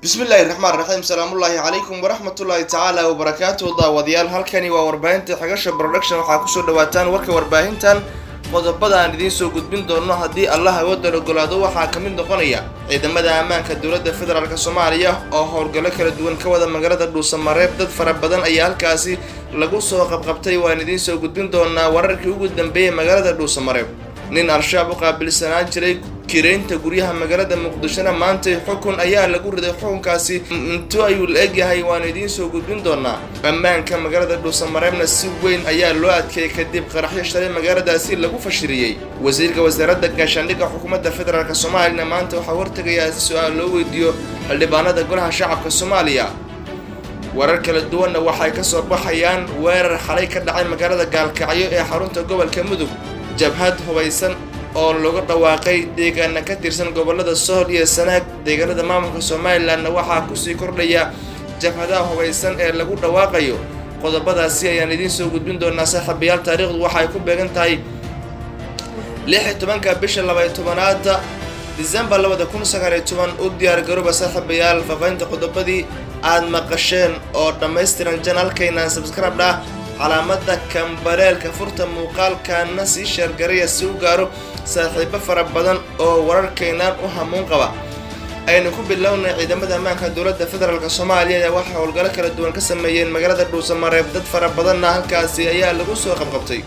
بسم الله الرحمن الرحيم سلام الله عليكم ورحمة الله تعالى وبركاته داوديال halkani waa warbaahinta xagasha production waxa ku soo dhawaataan warka warbaahintan qodobada aan idin soo gudbin doono hadii Allah wada ogolaado waxa kamid noqonaya ciidamada ammaanka dawladda federaalka Soomaaliya oo howlgalo kala duwan ka wada magaalada Dhuusamareeb dad fara badan ayaa halkaasi lagu soo qabqabtay waan idin soo gudbin doonaa wararkii ugu dambeeyay magaalada Dhuusamareeb nin al-shabaab u qaabilsanaan jiray kireynta guryaha magaalada Muqdisho maanta xukun ayaa lagu riday xukunkaasi intuu ayuu leeyahay waan idin soo gudbin doonaa ammaanka magaalada Dhuusamareebna si weyn ayaa loo adkeeyay kadib qaraxyo shalay magaaladaasi lagu fashiriyay wasiirka wasaaradda gaashaandhigga xukuumadda federaalka Soomaaliya maanta waxa wartagaya su'aal loo weydiiyo xildhibaanada golaha shacabka Soomaaliya warar kala duwan waxay ka soo baxayaan weerar xalay ka dhacay magaalada Gaalkacyo ee xarunta gobolka Mudug jabhad hubaysan oo lagu dhawaaqay deegaanka ka tirsan gobolada Sool iyo Sanaag deegaanada maamulka Soomaaliland waxa ku sii kordhaya jabhadaha hubaysan ee lagu dhawaaqayo qodobadaasi ayaan idin soo gudbin doonaa saaxiibayaal taariikhdu waxay ku beegan tahay 16 bisha 12aad December 2019 u diyaar garooba saaxiibayaal faafaynta qodobadii aad maqasheen oo dhameystiran channelkeena subscribe dha calaamada kambareelka furta muuqaalkana si share gareeya si uu gaaro saaxiibo fara badan oo wararkeena u hamuun qaba aynu ku bilownay ciidamada ammaanka dawladda federaalka Soomaaliya ee waxa howlgalo kala duwan ka sameeyeen magaalada Dhuusamareeb dad fara badan halkaasi ayaa lagu soo qabqabtay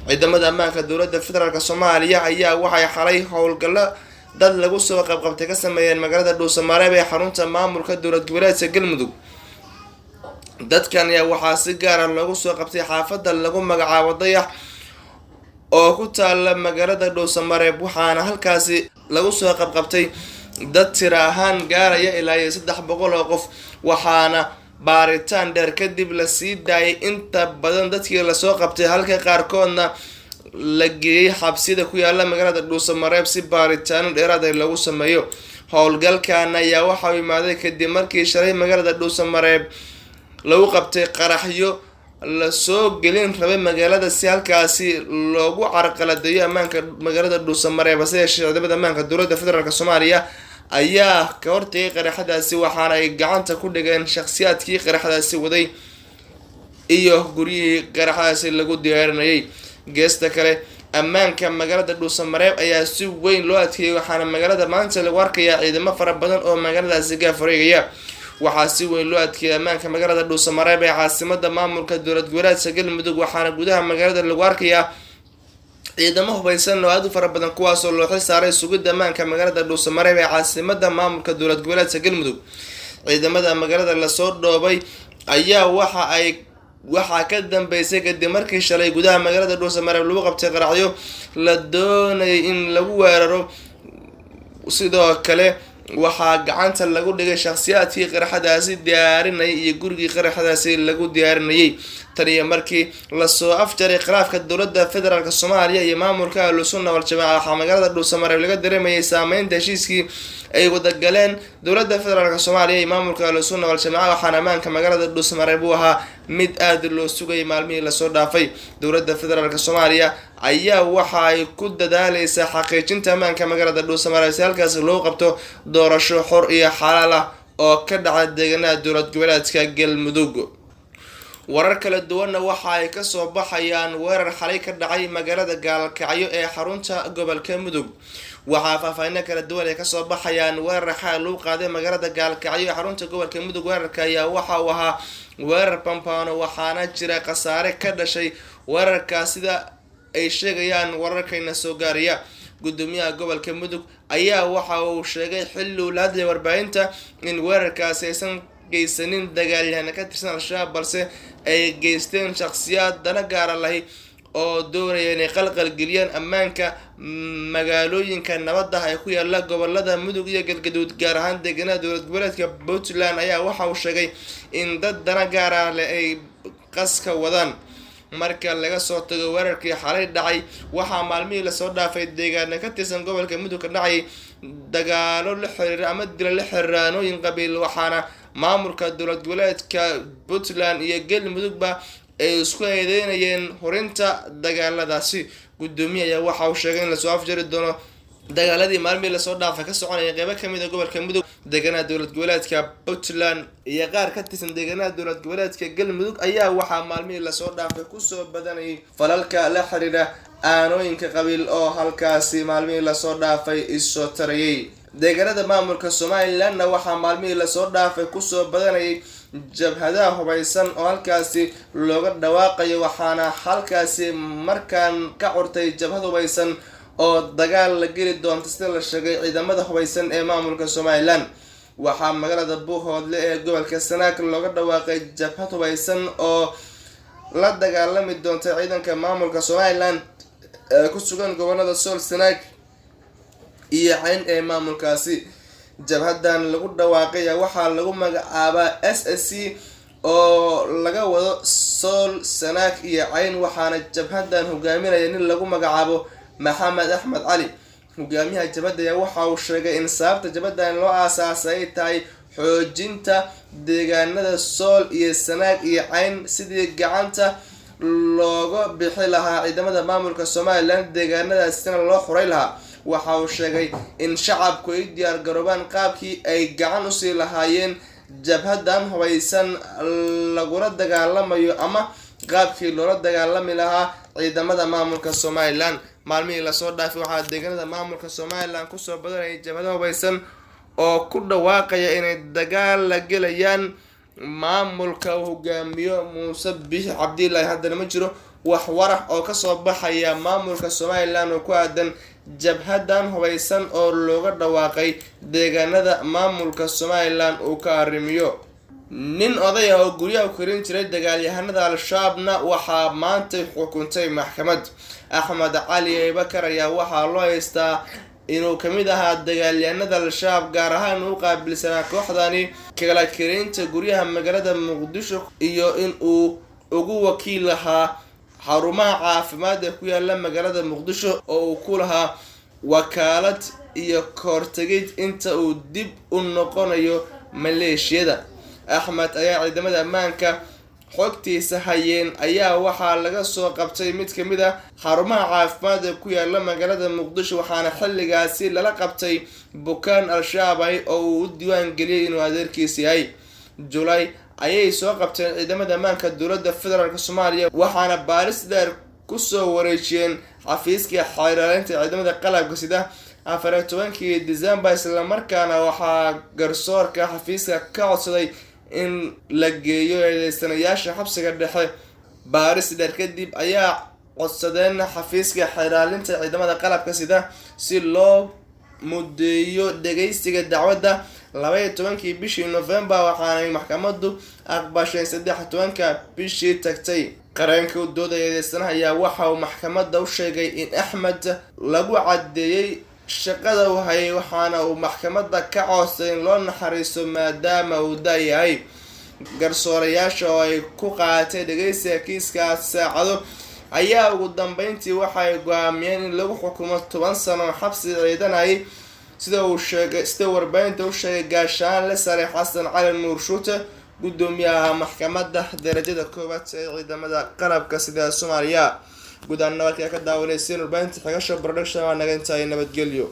ciidamada ammaanka dawladda federaalka Soomaaliya ayaa waxay xalay howlgalo dad lagu soo qabqabtay ka sameeyeen magaalada Dhuusamareeb ee xarunta maamulka dawlad goboleedka Galmudug dadkan ayaa waxaa si gaar ah lagu soo qabtay xaafadda lagu magacaabo Dayax oo ku taala magaalada Dhuusamareeb waxaana halkaasi lagu soo qabqabtay dad tiro ahaan gaaraya ilaa 300 qof waxaana baaritaan dheer kadib la sii daayay inta badan dadkii la soo qabtay halka qaarkoodna la geeyay xabsida ku yaala magaalada Dhuusamareeb si baaritaan dheeraad ah lagu sameeyo howlgalkan ayaa waxa uu imaaday kadib markii shalay magaalada Dhuusamareeb lagu qabtay qaraxyo la soo gelin rabay magaalada si halkaasi loogu carqaladeeyo ammaanka magaalada Dhuusamareeb sida ciidamada ammaanka dawladda federaalka Soomaaliya ayaa ka hortagay qaraxadaasi waxaana ay gacanta ku dhigeen shakhsiyaadkii qaraxadaasi waday iyo guriyihii qaraxadaasi lagu diyaarinayay geesta kale ammaanka magaalada Dhuusamareeb ayaa si weyn loo adkeeyay waxaana magaalada maanta lagu arkayaa ciidamo fara badan oo magaaladaasi gaafareegaya waxaa si weyn loo adkeeyay ammaanka magaalada Dhuusamareeb ee caasimadda maamulka dawlad goboleedka Galmudug waxaana gudaha magaalada lagu arkayaa ciidamo hubaysan oo aad u fara badan kuwaas oo loo xil saaray sugidda ammaanka magaalada Dhuusamareeb ee caasimadda maamulka dawlad goboleedka Galmudug ciidamada magaalada la soo dhoobay ayaa waxa ka dambeysay kadib markii shalay gudaha magaalada Dhuusamareeb lagu qabtay qaraxyo la doonayay in lagu weeraro sidoo kale waxaa gacanta lagu dhigay shakhsiyaadkii qaraxadaasi diyaarinayay iyo gurigii qaraxadaasi lagu diyaarinayay taniyo markii la soo afjaray khilaafka dawladda federaalka Soomaaliya iyo maamulka Ahlusunna wal Jamaa waxa magaalada Dhuusamareeb laga dareemayay saameynta heshiiskii ay wada galeen dawladda federaalka Soomaaliya iyo maamulka Ahlusunna wal Jamaa waxaana ammaanka magaalada Dhuusamareeb uu ahaa mid aad loo sugay maalmihii la soo dhaafay dawladda federaalka Soomaaliya ayaa waxa ay ku dadaalaysaa xaqiijinta ammaanka magaalada Dhuusamareeb si halkaas loo qabto doorasho xor iyo xalaal ah oo ka dhacay deegaanada dawlad goboleedka Galmudug warar kala duwan waxa ay ka soo baxayaan weerar xalay ka dhacay magaalada Gaalkacyo ee xarunta gobolka Mudug waxa faahfaahin kala duwan ay ka soo baxayaan weerar xal loo qaaday magaalada Gaalkacyo ee xarunta gobolka Mudug weerarka ayaa waxa uu ahaa weerar pampano waxaana jira khasaare ka dhashay weerarka sida ay sheegayaan wararkayna soo gaaraya gudoomiyaha gobolka Mudug ayaa waxa uu sheegay xilli uu la hadlay warbaahinta in weerarkaasi aysan geysanin dagaalyahan ka tirsan al-shabaab balse ay geysteen shakhsiyaad dana gaar ah oo doonaya inay qalqal geliyaan ammaanka magaalooyinka nabadda ah ee ku yaala gobolada Mudug iyo Galgaduud gaar ahaan deegaanada dawlad goboleedka Puntland ayaa waxa uu sheegay in dad dana gaar ah ay qaska wadaan marka laga soo tago weerarkii xalay dhacay waxa maalmihii la soo dhaafay deegaanka ka tirsan gobolka Mudug ka dhacay dagaalo la xiriira ama dil la xiraanooyin qabiil waxaana maamulka dawlad goboleedka Puntland iyo Galmudug ba ay isku eedeynayeen horinta dagaaladaasi gudoomiyaha waxa uu sheegay in la soo afjari doono dagaaladii maalmihii lasoo dhaafay ka soconaya qeybo ka mid ah gobolka Mudug deegaanada dowlad goboleedka Puntland iyo qaar ka tirsan deegaanada dowlad goboleedka Galmudug ayaa waxaa maalmihii lasoo dhaafay kusoo badanayay falalka la xiriira aanooyinka qabiil oo halkaasi maalmihii lasoo dhaafay isoo tarayay deegaanada maamulka Somaliland waxaa maalmihii lasoo dhaafay kusoo badanayay jabhadaha hubaysan oo halkaasi looga dhawaaqayo waxaana halkaasi markaan ka curtay jabhad hubaysan oo dagaal la geli doonto sida la sheegay ciidamada hubaysan ee maamulka Somaliland waxaa magaalada Buuhoodle ee gobolka Sanaag looga dhawaaqay jabhad hubaysan oo la dagaalami doonta ciidanka maamulka Somaliland ku sugan gobolada Sool Sanaag iyo Cayn ee maamulkaasi jabhadan lagu dhawaaqay waxaa lagu magacaabaa SSC oo laga wado Sool Sanaag iyo Cayn waxaana jabhadan hogaaminaya nin lagu magacaabo Maxamed Axmed Cali hogaamiyaha jabhada waxa uu sheegay in sababta jabhadan loo aasaasay tahay xoojinta deegaanada Sool iyo Sanaag iyo Cayn sidii gacanta looga bixi lahaa ciidamada maamulka Somaliland deegaanadaasina loo xuray lahaa waxa uu sheegay in shacabku ay diyaar garoobaan qaabkii ay gacan u sii lahaayeen jabhadan hubaysan lagula dagaalamayo ama qaabkii loola dagaalami lahaa ciidamada maamulka Somaliland maalmihii lasoo dhaafay waxaa deegaanada maamulka Somaliland kusoo badanayay jabhado hubaysan oo ku dhawaaqaya inay dagaal la gelayaan maamulka hogaamiyo Muuse Biixi Cabdilaahi haddana ma jiro wax warax oo ka soo baxaya maamulka Somaliland oo ku aadan jabhadan hubaysan oo looga dhawaaqay deegaanada maamulka Somaliland oo ka arrimiyo nin oday ah oo guryaha ku xiran jiray dagaalyahanada al-shabaabna waxaa maanta xukuntay maxkamad Axmed Cali Bakar ayaa waxaa loo haystaa inuu kamid ahaa dagaalyahanada al-shabaab gaar ahaan uu qaabilsanaa kooxdani kala kireynta guryaha magaalada Muqdisho iyo in uu ugu wakiil ahaa xarumaha caafimaad ee ku yaala magaalada Muqdisho oo uu ku lahaa wakaalad iyo kortagid inta uu dib u noqonayo maleeshiyada Axmed ayaa ciidamada ammaanka xogtiisa hayeen ayaa waxaa laga soo qabtay mid kamid ah xarumaha caafimaad ee ku yaala magaalada Muqdisho waxaana xilligaasi lala qabtay bukaan al-shabaab oo uu diiwaan geliyay inuu adeerkiis yahay July ayay soo qabteen ciidamada ammaanka dowladda federaalka Soomaaliya waxaana baaris dheer ku soo wareejiyeen xafiiska xeeraalinta ciidamada qalabka sida 14 December isla markaana waxaa garsoorka xafiiska ka codsaday in la geeyo eedeysanayaasha xabsiga dhexe baaris dheer kadib ayaa codsadeen xafiiska xeeraalinta ciidamada qalabka sida si loo mudeeyo dhageysiga dacwadda 12 bishii November waxaana maxkamaddu aqbashay 13 bishii tagtay qareenka u doodaya eedeysanaha ayaa waxa uu maxkamadda u sheegay in Axmed lagu cadeeyay shaqada uu hayay waxaana uu maxkamadda ka codsaday in loo naxariisto maadaama uu dayahay garsoorayaasha oo ay ku qaatay dhageysiga kiiskaas saacado ayaa ugu dambeyntii waxay go'aamiyeen in lagu xukumo 10 sano xabsi ciidanay sida warbaahinta u sheegay gaashaanle sare Xasan Cali Nuur Shuute gudoomiyaha maxkamadda darajada koowaad ee ciidamada qalabka sida Soomaaliya gudaha nabarka ka daawanaysan warbaahinta xigasha production waa naga intaay nabadgelyo